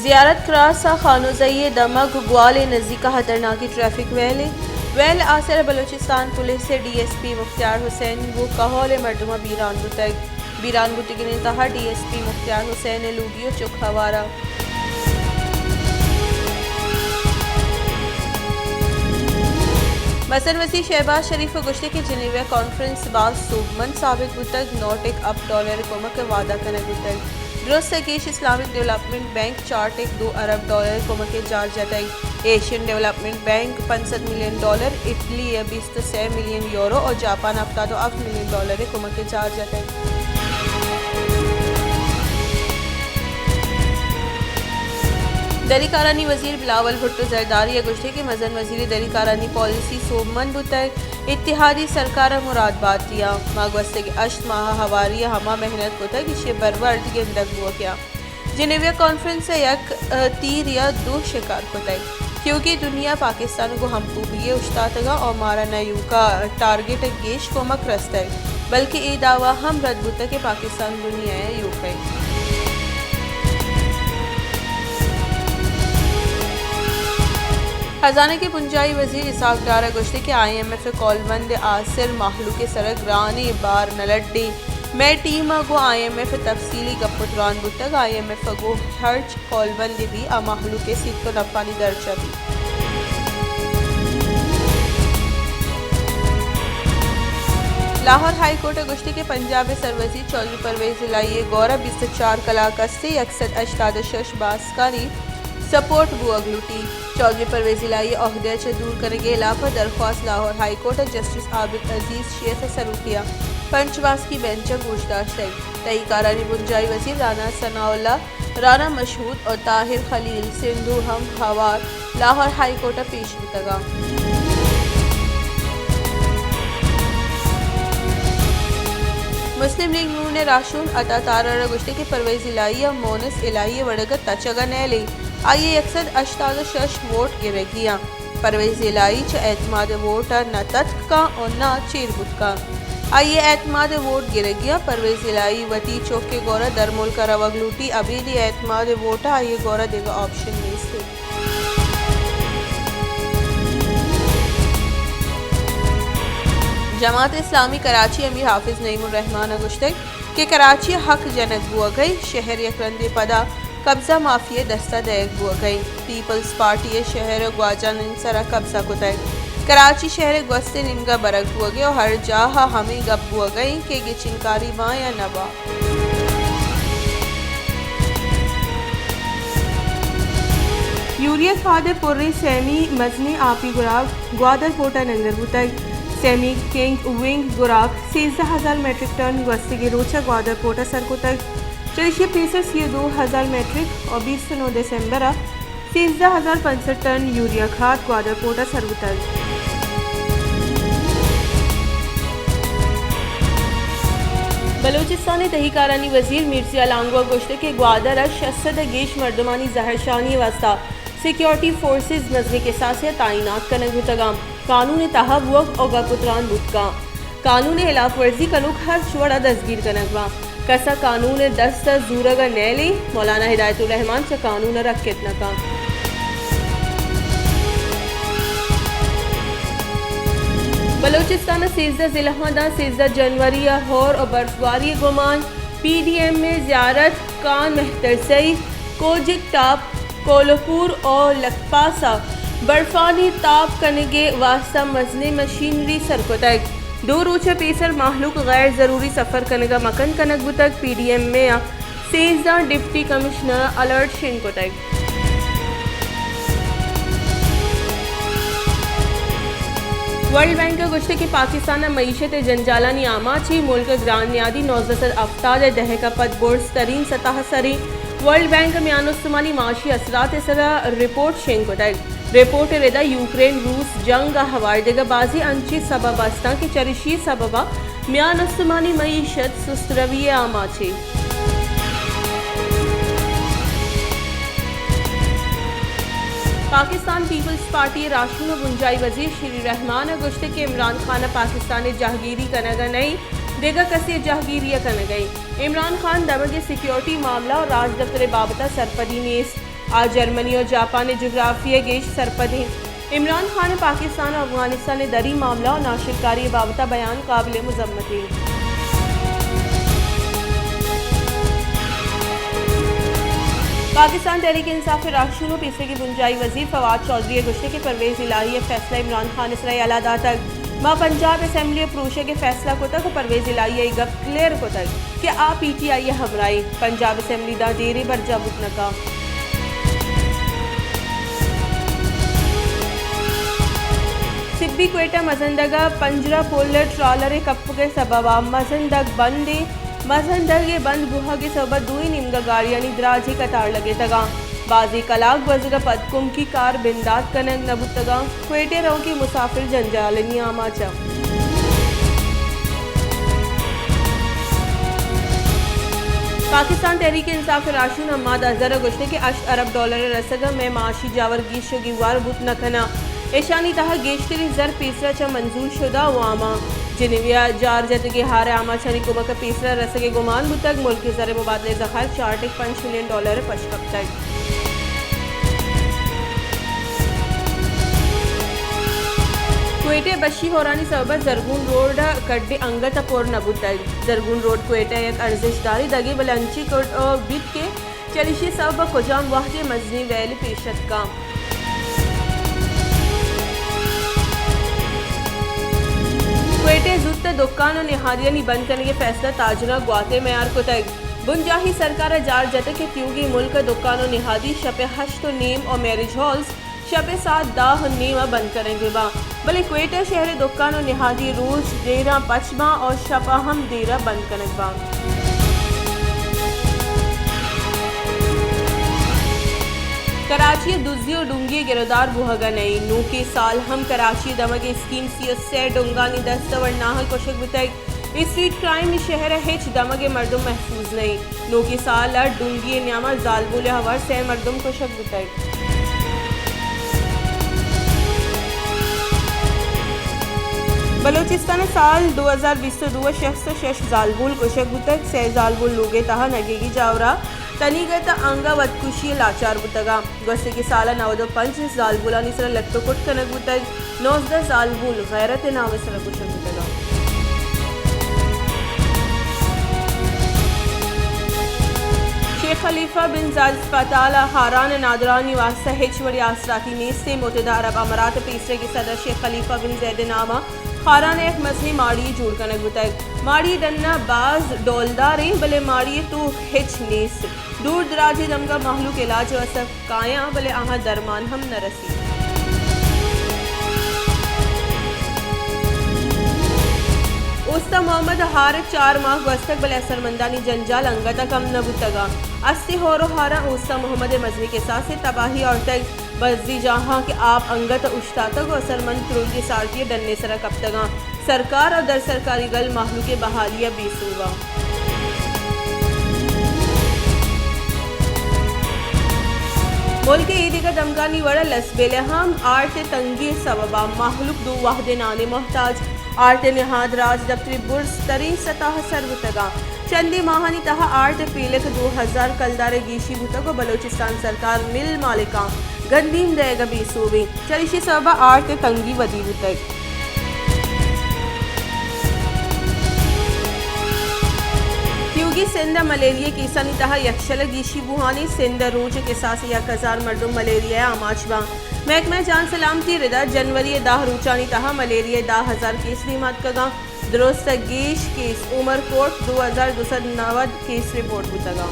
ज़ियारत क्रासा खानोज़ई दमक ग्वाल नज़दीका खतरनाकी traffic well आसर Balochistan police से DSP मुख्तार हुसैन वो कहौल मरदमा बीरान बुतगिन तहा DSP मुख्तार हुसैन लूडियो चुक हवारा मसन वसी शहबाज शरीफ गुश्ते के जिनेवा कॉन्फ्रेंस बाद सूबमन साबित बुतक $9 अरब कोमक वादा कने बुतक दुरुस्त केश इस्लामिक डेवलपमेंट बैंक $4 अरब कोमक जार जतई Asian development bank $65 million Italy €20 million और जापान $7 मिलियन कोमक जार जतई दरी कारानी वजीर बिलावल भुट्टो जरदारी गुश्ते के मजन वजीर दरी कारानी पॉलिसी सोमन बुतक इत्तिहादी सरकार मुराद बात दिया मागवस्ते के अश्त माह हवारी हमा मेहनत बुतक इशे बरवर्द गेंदक हुआ क्या जिनेवा कॉन्फ्रेंस से एक तीर या दो शिकार बुतक क्योंकि दुनिया पाकिस्तान को हम खूबिये उश्तातगा और मारा नयू का टारगेट गेश को मक रस्त बल्कि ये दावा हम रद्द बुतक के पाकिस्तान दुनिया यूक खजाने के पुंजाई वजीर इसाक डारा गुश्ते के IMF कॉलबंद आसिर माहलू के सरक रानी बार नलड्डी मैं टीम गो IMF तफसीली गपुतरान बुतक IMF गो हर्च कॉलबंद भी माहलू के सिक्को नफानी दर्जा भी लाहौर हाई कोर्ट गुश्ती के पंजाब सरवजी चौधरी परवेज इलाही गौरव 24 कलाकस्ती अक्सर अश्तादश बासकारी सपोर्ट बुअगलूटी चौधरी परवेज इलाही अहदे से दूर करेंगे इलाफा दरख्वास्त Lahore high court justice Abid Aziz Sheikh सरूकिया पंचवास की बेंच पूछताछ तई कारानी बुंजाई वजीर राना सनाउल्ला राना मशहूद और ताहिर खलील सिंधु हम हवार लाहौर हाई कोर्ट पेश मुतगा मुस्लिम लीग नून ने राशून अता तारा गुश्ते के परवेज इलाही मोनस इलाही वड़गत तचगा नैली आइए अक्सर अश्तादश वोट गिरेगिया परवेज इलाही च एतमाद वोट न तत्क का और न चीरबुत का आइए एतमाद वोट गिरेगिया परवेज इलाही वती चौक के गौरा दरमोल का रवगलूटी अभी दी एतमाद वोट आइए गौरा देगा ऑप्शन में से जमात इस्लामी कराची अमीर हाफिज नईमुर रहमान गुश्तक के कराची हक जनक बुआ गई शहर यकरंदे पदा कब्जा माफिया दस्ता दैक बुआ गई पीपल्स पार्टी शहर ग्वाजा निसरा कब्जा कुतय कराची शहर ग्वस्ते निमगा बरक बुआ गई और हर जहा हमें गप बुआ गई के चिंकारी माँ या नबा यूरिया खाद पुर्री सेमी मजनी आपी गुराब ग्वादर पोटा नंगर बुतक सेमी किंग विंग गुराब 13,000 मेट्रिक टन ग्वस्ते के रोचा ग्वादर पोटा सरको तक 2,000 मेट्रिक और 20 से 9 दिसंबर 13,065 टन यूरिया खाद ग्वादर पोटा सरगुतल बलोचिस्तान तहकारानी वजीर मिर्जिया लांगवा गोश्ते के ग्वादर शसद गेश मर्दमानी जहरशानी वास्ता सिक्योरिटी फोर्सेज नजर के साथ तैनात कनगुतगाम कानून तहवक और गपुत्रान बुतका कानून खिलाफ वर्जी कनुक हर चुड़ा दसगीर कनगवा कसा कानून 10 जूरगा नैली मौलाना हिदायतुर रहमान से कानून रखत नका बलोचिस्तान 13 जिला 13 जनवरी हौर और बर्फबारी गुमान PDM में ज़ियारत कान मेहतरसई कोजिक टाप कोलपुर और लखपासा बर्फानी ताप कनगे वास्ता मजने मशीनरी सरकोतक दो रोचा पेसर माहलूक गैर ज़रूरी सफ़र कनगा मकन कनक बुतक PDM में 13 डिप्टी कमिश्नर अलर्ट शिनकोतक वर्ल्ड बैंक गुश्ते के पाकिस्तान मईशत जंजालानी आमाची मुल्क ग्रानियादी नौजत अफ्ताद दहका पद बोर्स तरीन सतह सरी वर्ल्ड बैंक में आनुस्तमानी माशी असरात सरा रिपोर्ट शेंकोटक रिपोर्ट रेदा यूक्रेन रूस जंग हवारदेगा बाजी अंची सबबास्ता के चरिशी सबबा म्यानुस्तमानी मईशत सुस्तरवी आमाची पाकिस्तान पीपल्स पार्टी राशून गुंजाई वजीर श्री रहमान गुश्ते के इमरान खान पाकिस्तान जहागीरी कनगा नई देगा कसी जहागीरिया कन गई इमरान खान दमगे सिक्योरिटी मामला और राज दफ्तर बाबता सरपदी नेस आज जर्मनी और जापान ने जोग्राफिया गेश सरपदे। इमरान खान पाकिस्तान और अफगानिस्तान ने दरी मामला और नाशिरकारी बाबता बयान काबिल मुज़म्मती। पाकिस्तान तहरीक इंसाफ के राशून और पीछे की बुंजाई वजीर फवाद चौधरी गुश्ते के परवेज़ इलाही फैसला इमरान खान इसराई अलादा तक माँ पंजाब असम्बली प्रोशे के फैसला को तक परवेज़ इलाही गप क्लियर को तक कि आ PTI हमराई पंजाब असम्बली दा देरे बरजा बुतनका सिब्बी क्वेटा मजंदगा पंजरा पोलर ट्रॉलर कप के सबबा मजंदग बंदे मजंदग बंद गुहा के सबब दुई निमगा गाड़ियां निद्राजी कतार लगे तगा बाजी कलाक बजगा पदकुम की कार बिंदात कनक नबुतगा क्वेटे रो की मुसाफिर जंजाल नियामाचा। पाकिस्तान तहरीक इंसाफ राशून अहमद अजहर गुश्ते के $8 अरब रसगा में माशी जावर गीशो गिवार बुत नखना ऐशानी तहा गेश्तरी जर पीसरा च मंजूर शुदा वामा जिनविया जार जत के हार आमा छनी कुमक पीसरा रसगे गुमान बुतक मुल्क के जर मुबादले जखार $4.5 मिलियन पशकब तक। क्वेटे बशी होरानी सबब जरगून रोड कड्डे अंगत पोर नबुतक जरगून रोड क्वेटा एक अर्जिशदारी दगे बलंची कोट बिट के चलिशी सबब खुजाम वाहजे मजनी वैल पेशत का क्वेटे जुत दुकान और निहारियानी बंद करने के फैसला ताजना गुआते मैार को तक बुंजाही सरकार जार जत के त्यूगी मुल्क दुकान और निहादी शपे हश्त नीम और मैरिज हॉल्स शपे 7 दाह नीम बंद करेंगे बा भले क्वेटा शहर दुकान और निहादी रोज देरा पचमा और शपा हम देरा बंद करें बा। कराची दुजी और डूंगी गिरदार बुहगा नहीं नू के साल हम कराची दमगे स्कीम से डूंगानी दस्तवर नाहल कोशक बुतक स्ट्रीट क्राइम शहर हिच दमगे मर्दुम महफूज नहीं नू के साल डूंगी न्यामा जालबुल हवर से मर्दुम कोशक बुतक। बलोचिस्तान साल 2022 शख्स शश जालबुल कोशक बुतक से जालबुल लोगे तहा नगेगी जावरा तनीगत अंगा वदकुशी लाचार बुतगा गस्से के साला 95 जालबुला निसरा लट्टो कुट कनक बुतग 19 जालबुल गैरत नावसर कुशक बुतगा। शेख खलीफा बिन जायद अस्पताल हारान नादरा निवास हिचवड़ी आसराती नीस से मुत्तहिदा अरब अमारात तीसरे के सदर शेख खलीफा बिन जैद नामा खारान एक मसली माड़ी जोड़ कनक बुतक माड़ी डन्ना बाज डोलदारे भले माड़ी तो हिच नीस दूर दराजी दमगा माहलूक इलाज वसफ काया भले आहा दरमान हम न रसी। उस्ता मोहम्मद हार 4 माह वस्तक भले असरमंदानी जंजाल अंगता कम न बुतगा 80 होरो हारा उस्ता मोहम्मद मजनी के साथ से तबाही और तक बजी जहाँ के आप अंगत उश्तातक और असरमंद क्रूल की सारती डन्ने सरा कब तगा सरकार और दर सरकारी गल माहलू के बहालिया बेसूगा। मुल्क ईद का दमगानी वड़ा लसबेले हम आर्ट तंगी सबबा माहलूक दो वाहदे नाने मोहताज आर्ट निहाद राज दफ्तरी बुर्स तरीन सतह सर्वतगा चंदी माहानी तहा आर्ट पीलक 2000 कलदारे गीशी बुतको बलोचिस्तान सरकार मिल मालिका गंदीम देगा बीसूबी चलिशी सबबा आर्ट तंगी वदी बुतक। क्योंकि सिंध मलेरिया कीसानी तहा यक्षल गीशी बुहानी सिंध रोज के साथ 1000 मर्दुम मलेरिया आमाचबा महकमा जान सलामती रिदा जनवरी दाह रूचानी तहा मलेरिया 10,000 केस नीमत कगा दुरुस्त गेश केस उमरकोट 2290 केस रिपोर्ट बुतगा।